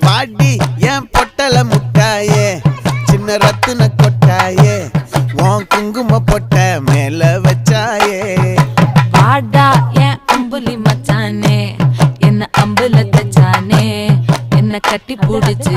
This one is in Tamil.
பாடி என் பொட்டல முட்டாயே சின்ன ரத்தின கொட்டாயே உன் குங்கும பொட்ட மேல வச்சாயே வாடா என் அம்புலி மச்சானே என்ன அம்புல தச்சானே என்ன கட்டி பிடிச்சு